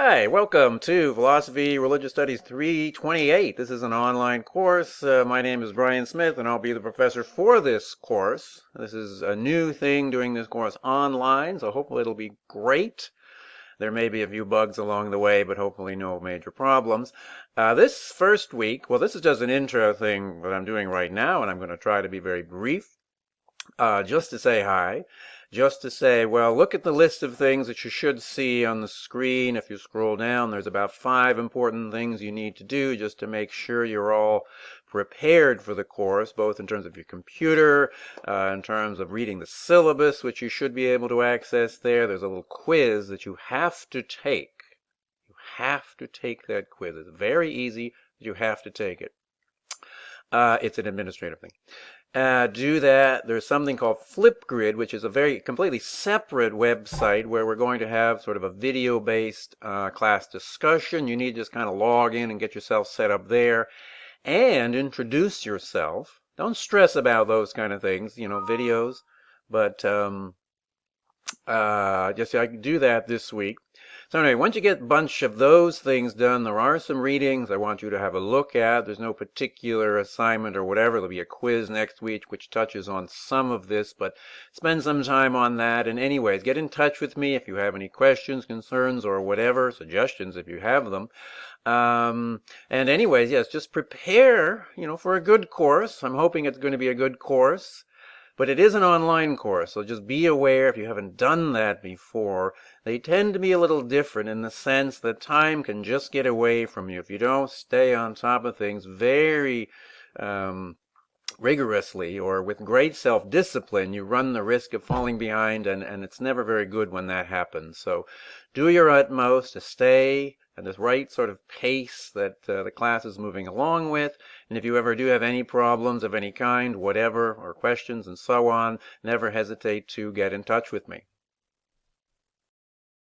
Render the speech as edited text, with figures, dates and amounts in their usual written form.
Hi, welcome to Philosophy Religious Studies 328. This is an online course. My name is Brian Smith, and I'll be the professor for this course. This is a new thing doing this course online, so hopefully it'll be great. There may be a few bugs along the way, but hopefully no major problems. This first week, well, this is just an intro thing that I'm doing right now, and I'm going to try to be very brief. Just to say hi, just to say, well, look at the list of things that you should see on the screen. If you scroll down, there's about 5 important things you need to do just to make sure you're all prepared for the course, both in terms of your computer, in terms of reading the syllabus, which you should be able to access there. There's a little quiz that you have to take. You have to take that quiz. It's very easy, but you have to take it. It's an administrative thing. Do that. There's something called Flipgrid, which is a very completely separate website where we're going to have sort of a video-based class discussion. You need to just kind of log in and get yourself set up there and introduce yourself. Don't stress about those kind of things, videos, but just I can do that this week. So anyway, once you get a bunch of those things done, there are some readings I want you to have a look at. There's no particular assignment or whatever. There'll be a quiz next week which touches on some of this, but spend some time on that. And anyways, get in touch with me if you have any questions, concerns, or whatever, suggestions if you have them. And anyways, yes, just prepare, for a good course. I'm hoping it's going to be a good course. But it is an online course, so just be aware if you haven't done that before. They tend to be a little different in the sense that time can just get away from you. If you don't stay on top of things very rigorously or with great self-discipline, you run the risk of falling behind, and it's never very good when that happens. So do your utmost to stay at this right sort of pace that the class is moving along with. And if you ever do have any problems of any kind, whatever, or questions and so on, never hesitate to get in touch with me.